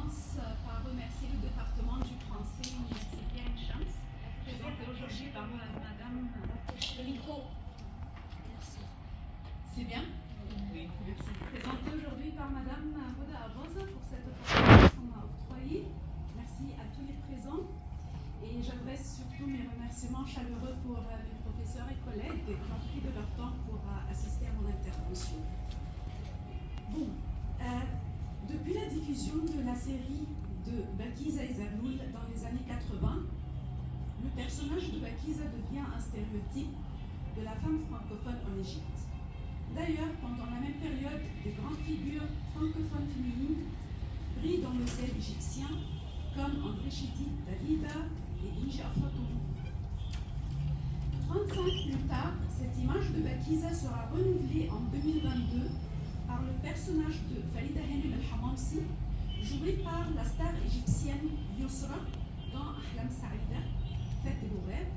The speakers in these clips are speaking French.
commence par remercier le département du français universitaire Ain Shams, présenté aujourd'hui par Madame le micro. Merci. C'est bien? Oui. Merci. Présenté aujourd'hui par Madame Hoda Aboza pour cette opportunité qu'on m'a octroyée. Merci à tous les présents. Et j'adresse surtout mes remerciements chaleureux pour mes professeurs et collègues qui ont pris de leur temps pour assister à mon intervention. Bon, depuis la diffusion de la série de Bakiza et Zernoul dans les années 80, le personnage de Bakiza devient un stéréotype de la femme francophone en Égypte. D'ailleurs, pendant la même période, des grandes figures francophones féminines brillent dans le ciel égyptien, comme André Chidi, Dalida et Inji Aflatoon. 35 plus tard, cette image de Bakiza sera renouvelée en 2022 par le personnage de Farida Hanem El-Hamamsi, joué par la star égyptienne Yousra dans Ahlam Saïda, Fête des beaux rêves,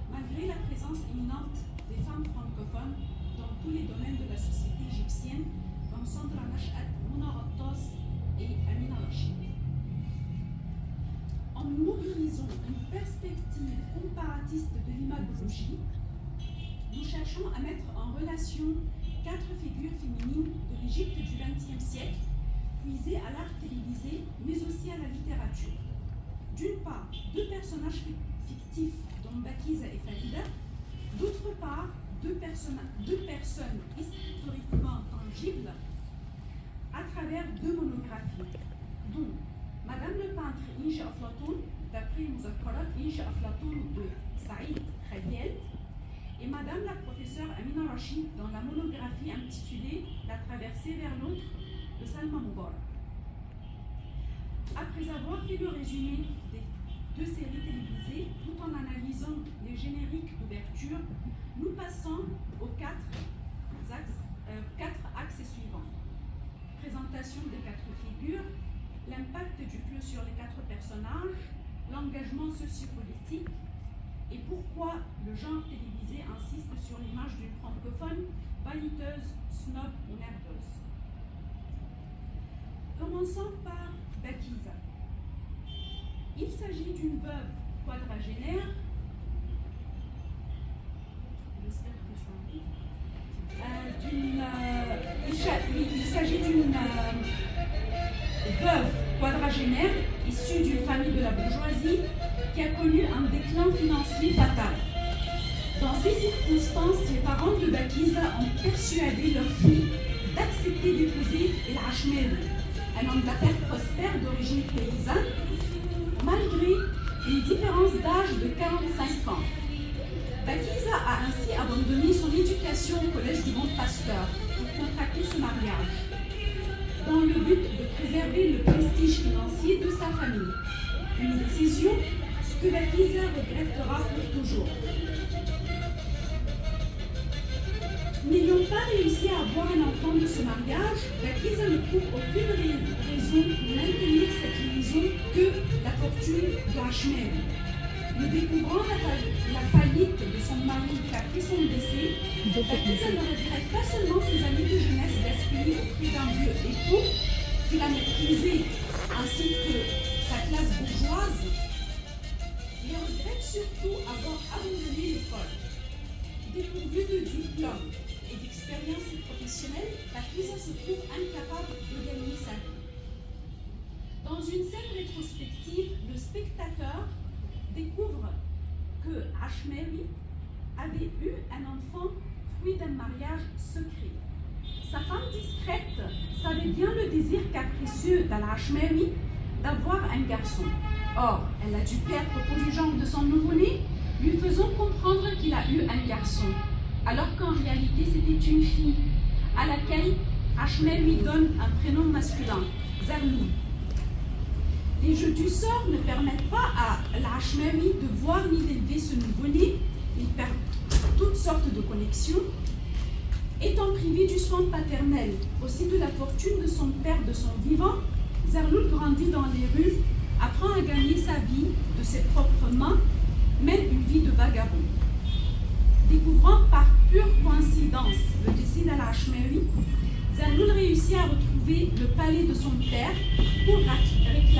malgré la présence éminente des femmes francophones dans tous les domaines de la société égyptienne, comme Sandra Nashat, Mouna Rattas et Amina Rachid. En mobilisant une perspective comparatiste de l'imageologie, nous cherchons à mettre en relation 4 figures féminines de l'Égypte du XXe siècle, puisées à l'art télévisé, mais aussi à la littérature. D'une part, 2 personnages fictifs, dont Bakiza et Farida. D'autre part, 2 personnes historiquement tangibles à travers 2 monographies, dont Madame le peintre Inji Aflatoon, d'après Muzakkarat Inji Aflatoon de Saïd Khayel, et Madame la professeure Amina Rachid dans la monographie intitulée La traversée vers l'autre de Salma Moubarak. Après avoir fait le résumé des 2 séries télévisées, tout en analysant les génériques d'ouverture, nous passons aux 4 axes suivants. Présentation des 4 figures, l'impact du fleu sur les 4 personnages, l'engagement sociopolitique, et pourquoi le genre télévisé insiste sur l'image d'une francophone vaniteuse, snob ou nerveuse. Commençons par Bakiza. Il s'agit d'une veuve quadragénaire. J'espère que ça arrive. Il s'agit d'une veuve quadragénaire issue d'une famille de la bourgeoisie qui a connu un déclin financier fatal. Dans ces circonstances, les parents de Bakiza ont persuadé leur fille d'accepter d'épouser El Hachmeri, un homme d'affaires prospère d'origine paysanne, malgré une différence d'âge de 45 ans. Bakiza a ainsi abandonné son éducation au collège du Bon Pasteur pour contracter ce mariage, dans le but de préserver le prestige financier de sa famille. Une décision que Bakiza regrettera pour toujours. N'ayant pas réussi à avoir un enfant de ce mariage, Bakiza ne trouve aucune raison pour maintenir cette liaison que la fortune de Hachmeri. Ne découvrant la faillite de son mari après son décès, Bakiza ne regrette pas seulement ses années de jeunesse gaspillées auprès d'un vieux époux qu'il a méprisé, ainsi que sa classe bourgeoise, mais regrette surtout avoir abandonné l'école. Dépourvue de diplôme et d'expérience professionnelle, Bakiza se trouve incapable de gagner sa vie. Dans une scène rétrospective, le spectateur découvre que Hachmeri avait eu un enfant fruit d'un mariage secret. Sa femme discrète savait bien le désir capricieux d'Al-Hachmeri d'avoir un garçon. Or, elle a dû perdre connaissance de son nouveau-né, lui faisant comprendre qu'il a eu un garçon, alors qu'en réalité c'était une fille, à laquelle Hachmeri lui donne un prénom masculin, Zernoul. Les jeux du sort ne permettent pas à Hachmeri de voir ni d'élever ce nouveau-né, il perd toutes sortes de connexions. Étant privé du soin paternel, aussi de la fortune de son père de son vivant, Zernoul grandit dans les rues, apprend à gagner sa vie de ses propres mains, mène une vie de vagabond. Découvrant par pure coïncidence le décès d'Al-Hachmeri, Zernoul réussit à retrouver le palais de son père pour réclamer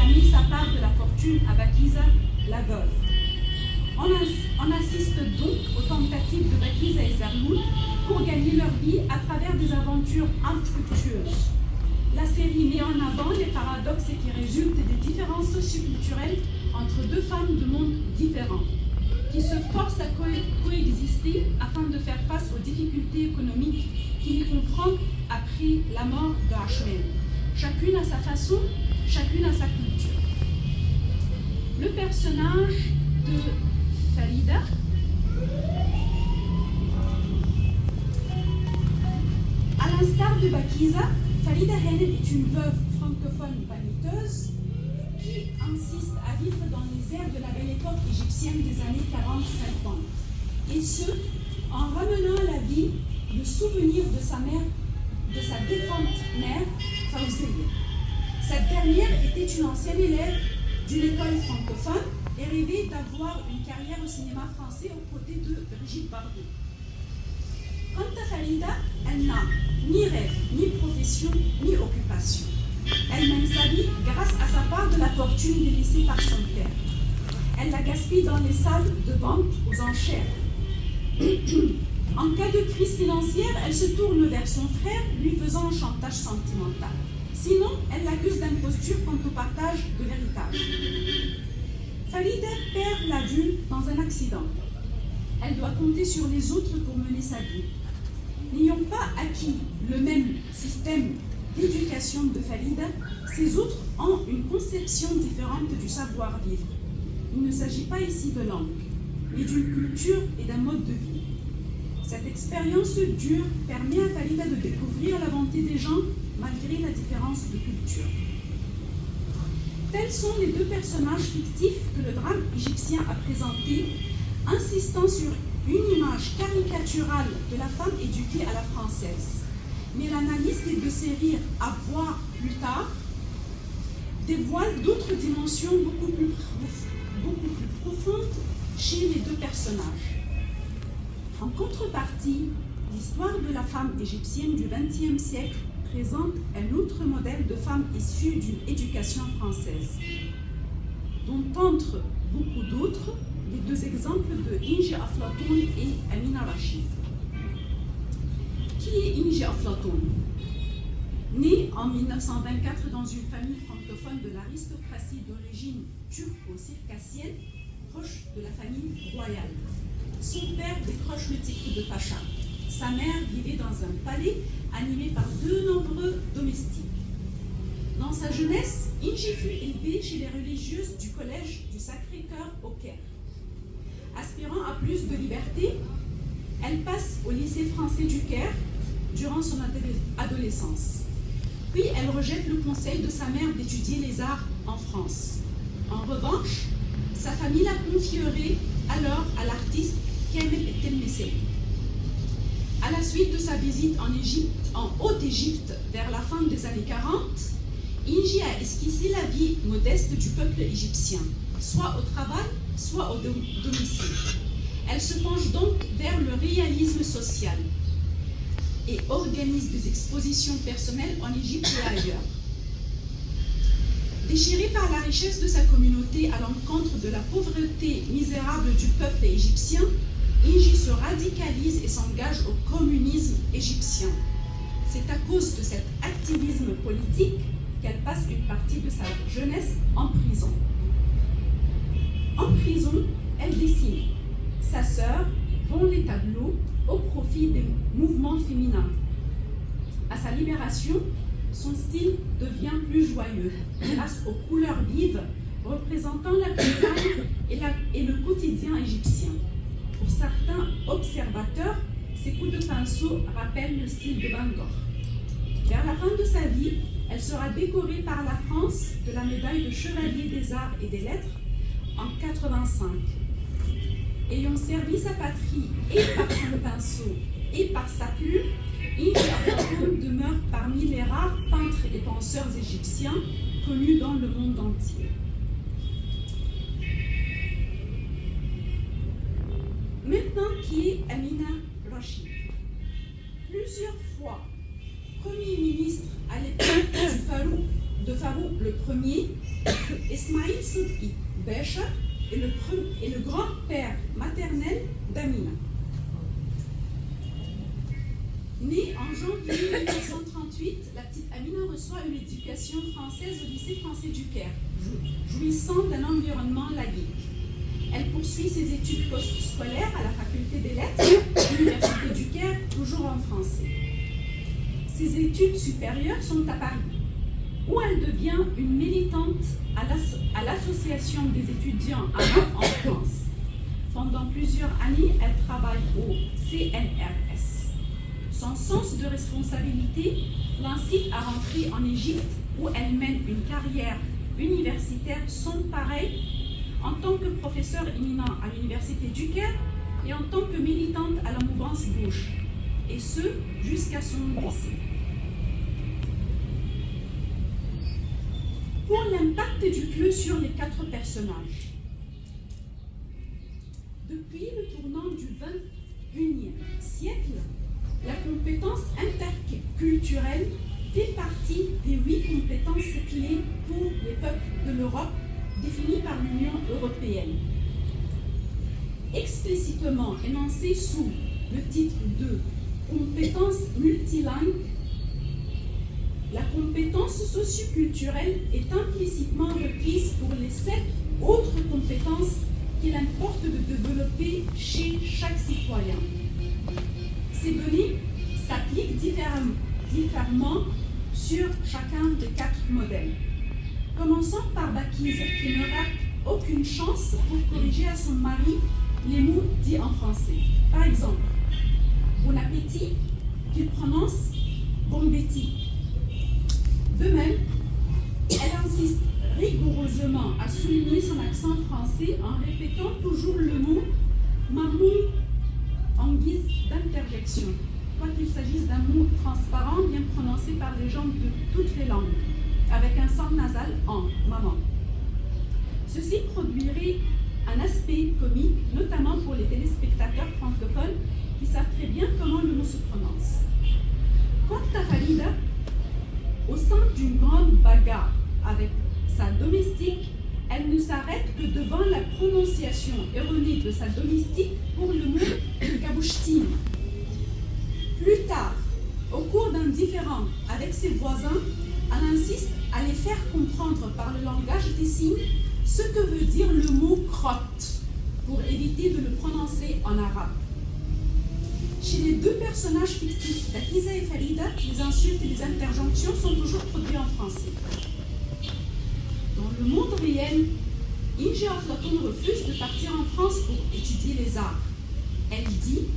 quart de la fortune à Bakiza, la veuve. On assiste donc aux tentatives de Bakiza et Zermoun pour gagner leur vie à travers des aventures infructueuses. La série met en avant les paradoxes qui résultent des différences socioculturelles entre deux femmes de mondes différents, qui se forcent à coexister afin de faire face aux difficultés économiques qui les confrontent après la mort de Ahmed. Chacune à sa façon, chacune à sa culture. Le personnage de Farida à l'instar de Bakiza, Farida Hennen est une veuve francophone vaniteuse qui insiste à vivre dans les airs de la belle époque égyptienne des années 40-50. Et ce, en ramenant à la vie le souvenir de sa mère, de sa défunte mère, Fawzia. Cette dernière était une ancienne élève d'une école francophone et rêvait d'avoir une carrière au cinéma français aux côtés de Brigitte Bardot. Quant à Farida, elle n'a ni rêve, ni profession, ni occupation. Elle mène sa vie grâce à sa part de la fortune délaissée par son père. Elle la gaspille dans les salles de vente aux enchères. En cas de crise financière, elle se tourne vers son frère, lui faisant un chantage sentimental. Sinon, elle l'accuse d'imposture quant au partage de l'héritage. Farida perd la vue dans un accident. Elle doit compter sur les autres pour mener sa vie. N'ayant pas acquis le même système d'éducation de Farida, ces autres ont une conception différente du savoir-vivre. Il ne s'agit pas ici de langue, mais d'une culture et d'un mode de vie. Cette expérience dure permet à Farida de découvrir la bonté des gens malgré la différence de culture. Tels sont les deux personnages fictifs que le drame égyptien a présentés, insistant sur une image caricaturale de la femme éduquée à la française. Mais l'analyse des deux séries à voir plus tard dévoile d'autres dimensions beaucoup plus profondes chez les deux personnages. En contrepartie, l'histoire de la femme égyptienne du XXe siècle présente un autre modèle de femme issue d'une éducation française, dont entre beaucoup d'autres les deux exemples de Ingi Aflatoon et Amina Rachid. Qui est Ingi Aflatoon? Née en 1924 dans une famille francophone de l'aristocratie d'origine turco-circassienne, proche de la famille royale. Son père décroche le titre de pacha. Sa mère vivait dans un palais animé par de nombreux domestiques. Dans sa jeunesse, Ingi fut élevée chez les religieuses du collège du Sacré-Cœur au Caire. Aspirant à plus de liberté, elle passe au lycée français du Caire durant son adolescence. Puis elle rejette le conseil de sa mère d'étudier les arts en France. En revanche, sa famille la confierait alors à l'artiste Kemal Telmessé. À la suite de sa visite en Haute-Égypte vers la fin des années 40, Ingi a esquissé la vie modeste du peuple égyptien, soit au travail, soit au domicile. Elle se penche donc vers le réalisme social et organise des expositions personnelles en Égypte et ailleurs. Déchirée par la richesse de sa communauté à l'encontre de la pauvreté misérable du peuple égyptien, Ingi se radicalise et s'engage au communisme égyptien. C'est à cause de cet activisme politique qu'elle passe une partie de sa jeunesse en prison. En prison, elle dessine. Sa sœur vend les tableaux au profit des mouvements féminins. À sa libération, son style devient plus joyeux grâce aux couleurs vives représentant la campagne et le quotidien égyptien. Pour certains observateurs, ces coups de pinceau rappellent le style de Van Gogh. Vers la fin de sa vie, elle sera décorée par la France de la médaille de chevalier des arts et des lettres en 1985. Ayant servi sa patrie et par son pinceau et par sa plume, Ingi Aflatoon demeure parmi les rares peintres et penseurs égyptiens connus dans le monde entier. Maintenant, qui est Amina Rachid? Plusieurs fois Premier ministre à l'époque du Farouk de Farouk le premier, Ismail Sidki Becha est le grand-père maternel d'Amina. Née en janvier 1938, la petite Amina reçoit une éducation française au lycée français du Caire, jouissant d'un environnement laïque. Elle poursuit ses études post-scolaires à la faculté des lettres de l'université du Caire, toujours en français. Ses études supérieures sont à Paris, où elle devient une militante à l'association des étudiants arabes en France. Pendant plusieurs années, elle travaille au CNRS. Son sens de responsabilité l'incite à rentrer en Égypte, où elle mène une carrière universitaire sans pareil en tant que professeur éminent à l'université du Caire et en tant que militante à la mouvance gauche, et ce jusqu'à son décès. Pour l'impact du FLE sur les 4 personnages. Depuis le tournant du XXIe siècle, la compétence interculturelle fait partie des 8 compétences clés pour les peuples de l'Europe définies par l'Union européenne. Explicitement énoncée sous le titre de compétences multilingues, la compétence socioculturelle est implicitement requise pour les 7 autres compétences qu'il importe de développer chez chaque citoyen. Ces données s'appliquent différemment sur chacun des 4 modèles. Commençons par Bakiz, qui ne rate aucune chance pour corriger à son mari les mots dits en français. Par exemple, bon appétit, qu'il prononce bon appétit. De même, elle insiste rigoureusement à souligner son accent français en répétant toujours le mot mamoul en guise d'interjection, quoiqu'il s'agisse d'un mot transparent bien prononcé par les gens de toutes les langues, avec un son nasal en maman. Ceci produirait un aspect comique, notamment pour les téléspectateurs francophones qui savent très bien comment le mot se prononce. Quant à Farida, au sein d'une grande bagarre avec sa domestique, elle ne s'arrête que devant la prononciation erronée de sa domestique pour le mot kabouchtine. Plus tard, au cours d'un différend avec ses voisins, elle insiste à les faire comprendre par le langage des signes ce que veut dire le mot crotte pour éviter de le prononcer en arabe. Chez les 2 personnages fictifs, Bakiza et Farida, les insultes et les interjonctions sont toujours produits en français. Dans le monde réel, Inge Aflatoon refuse de partir en France pour étudier les arts. Elle dit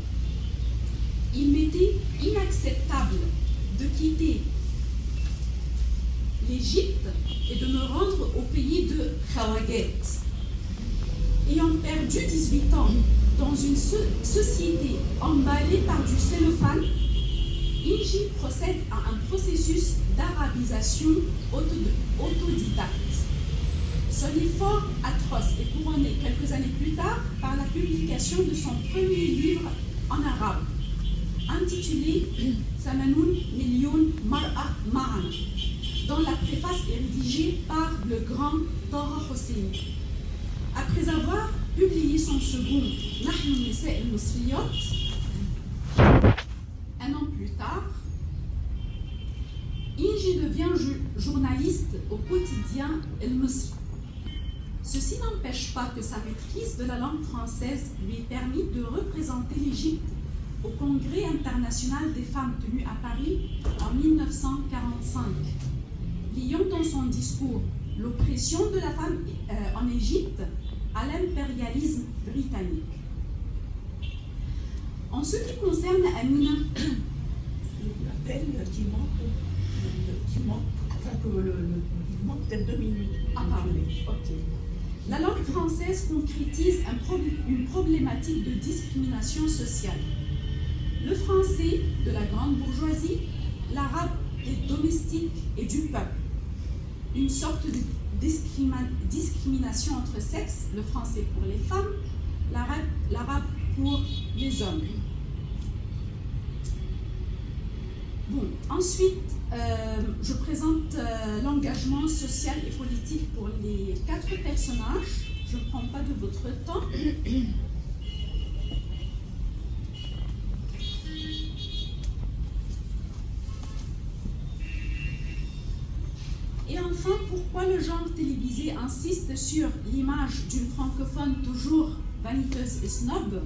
« Il m'était inacceptable de quitter l'Égypte et de me rendre au pays de Khawaget. Ayant perdu 18 ans dans une société emballée par du cellophane, Inge procède à un processus d'arabisation autodidacte. Son effort atroce est couronné quelques années plus tard par la publication de son premier livre en arabe, intitulé Samanoun Million Mar'a Ma'an, dont la préface est rédigée par le grand Taha Hosseini. Après avoir publié son second Nahnu Nisa al-Musriyot, un an plus tard, Inge devient journaliste au quotidien El Musri. Ceci n'empêche pas que sa maîtrise de la langue française lui ait permis de représenter l'Égypte au Congrès international des femmes tenu à Paris en 1945, liant dans son discours l'oppression de la femme en Égypte à l'impérialisme britannique. En ce qui concerne Amina, l'appel qui manque, enfin il manque peut-être 2 minutes. Ah pardon, ok. La langue française concrétise une problématique de discrimination sociale. Le français de la grande bourgeoisie, l'arabe des domestiques et du peuple. Une sorte de discrimination entre sexes, le français pour les femmes, l'arabe pour les hommes. Bon, ensuite, Je présente l'engagement social et politique pour les 4 personnages. Je ne prends pas de votre temps. Et enfin, pourquoi le genre télévisé insiste sur l'image d'une francophone toujours vaniteuse et snob?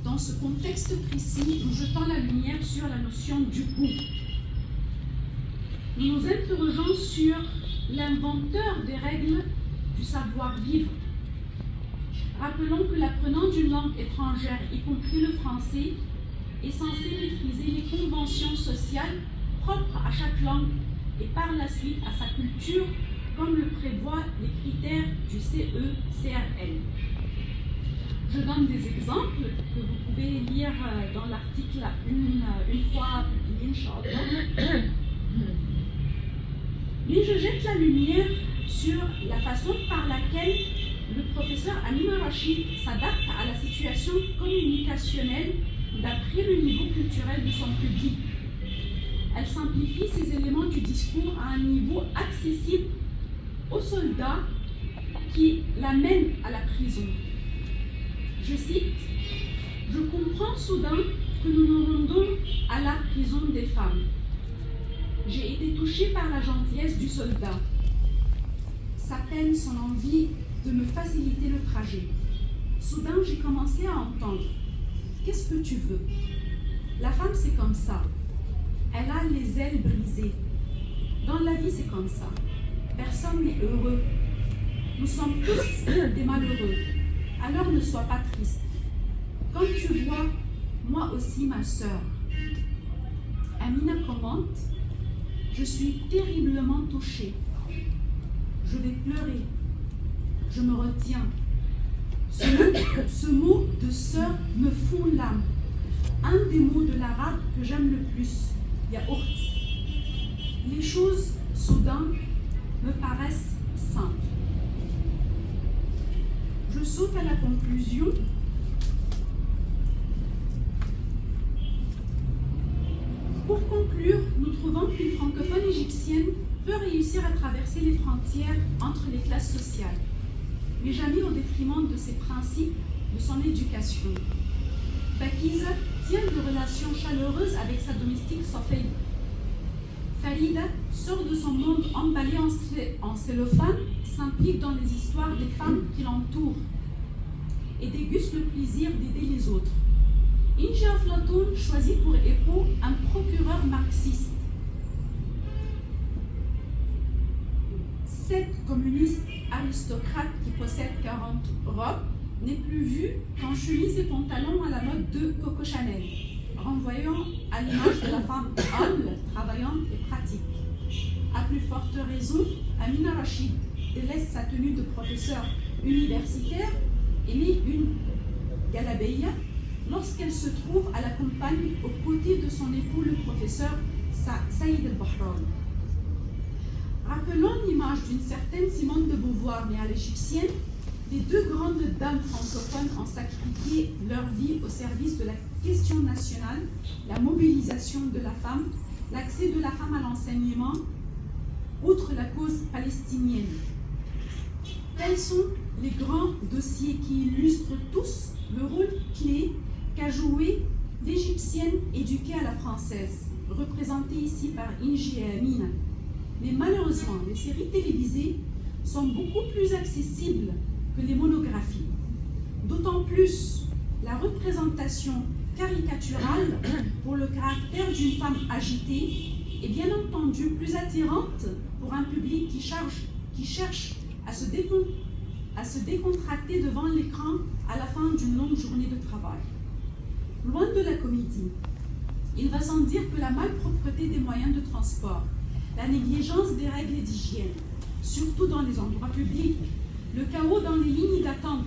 Dans ce contexte précis, nous jetons la lumière sur la notion du goût. Nous nous interrogeons sur l'inventeur des règles du savoir-vivre. Rappelons que l'apprenant d'une langue étrangère, y compris le français, est censé maîtriser les conventions sociales propres à chaque langue et par la suite à sa culture, comme le prévoient les critères du CE-CRL. Je donne des exemples que vous pouvez lire dans l'article une fois publié, Inch'Allah. Mais je jette la lumière sur la façon par laquelle le professeur Amina Rachid s'adapte à la situation communicationnelle d'après le niveau culturel de son public. Elle simplifie ces éléments du discours à un niveau accessible aux soldats qui l'amènent à la prison. Je cite, « Je comprends soudain que nous nous rendons à la prison des femmes. J'ai été touchée par la gentillesse du soldat, sa peine, son envie de me faciliter le trajet. Soudain, j'ai commencé à entendre. Qu'est-ce que tu veux? La femme, c'est comme ça. Elle a les ailes brisées. Dans la vie, c'est comme ça. Personne n'est heureux. Nous sommes tous des malheureux. Alors ne sois pas triste. Comme tu vois, moi aussi, ma sœur. » Amina commente, « Je suis terriblement touchée. Je vais pleurer. Je me retiens. Ce mot de sœur me fond l'âme. Un des mots de l'arabe que j'aime le plus, yaourt. Les choses, soudain, me paraissent simples. Je saute à la conclusion. Pour conclure, nous trouvons qu'une francophone égyptienne peut réussir à traverser les frontières entre les classes sociales, mais jamais au détriment de ses principes, de son éducation. Bakiza tient de relations chaleureuses avec sa domestique Sofia. Farida sort de son monde emballé en cellophane, s'implique dans les histoires des femmes qui l'entourent et déguste le plaisir d'aider les autres. Inji Aflatoun choisit pour époux un procureur marxiste. Cette communiste aristocrate qui possède 40 robes n'est plus vue qu'en chemise et pantalon à la mode de Coco Chanel, renvoyant à l'image de la femme humble, travaillante et pratique. À plus forte raison, Amina Rachid délaisse sa tenue de professeur universitaire et met une galabeya lorsqu'elle se trouve à la campagne aux côtés de son époux, le professeur Saïd El-Bahraoui. Rappelons l'image d'une certaine Simone de Beauvoir, mais à l'égyptienne, les 2 grandes dames francophones ont sacrifié leur vie au service de la question nationale, la mobilisation de la femme, l'accès de la femme à l'enseignement, outre la cause palestinienne. Tels sont les grands dossiers qui illustrent tous le rôle clé qu'a joué l'égyptienne éduquée à la française, représentée ici par Inji et Amina. Mais malheureusement, les séries télévisées sont beaucoup plus accessibles que les monographies. D'autant plus la représentation caricaturale pour le caractère d'une femme agitée est bien entendu plus attirante pour un public qui cherche à se décontracter devant l'écran à la fin d'une longue journée de travail. Loin de la comédie, il va sans dire que la malpropreté des moyens de transport, la négligence des règles d'hygiène, surtout dans les endroits publics, le chaos dans les lignes d'attente,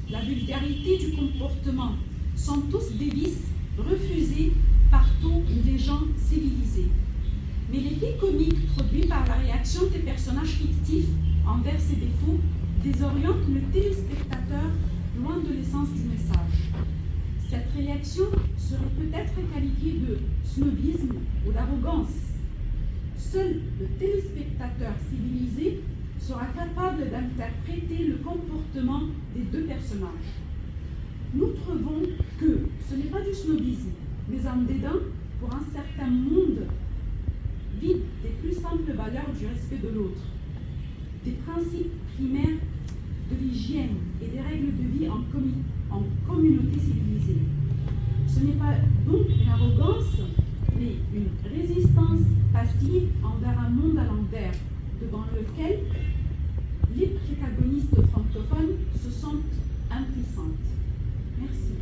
la vulgarité du comportement sont tous des vices refusés partout des gens civilisés. Mais l'effet comique produit par la réaction des personnages fictifs envers ces défauts désoriente le téléspectateur loin de l'essence du message. Cette réaction serait peut-être qualifiée de snobisme ou d'arrogance. Seul le téléspectateur civilisé sera capable d'interpréter le comportement des deux personnages. Nous trouvons que ce n'est pas du snobisme, mais un dédain pour un certain monde vide des plus simples valeurs du respect de l'autre, des principes primaires de l'hygiène et des règles de vie en communauté civilisée. Ce n'est pas donc une arrogance, mais une résistance passive envers un monde à l'envers, devant lequel les protagonistes francophones se sentent impuissantes. Merci.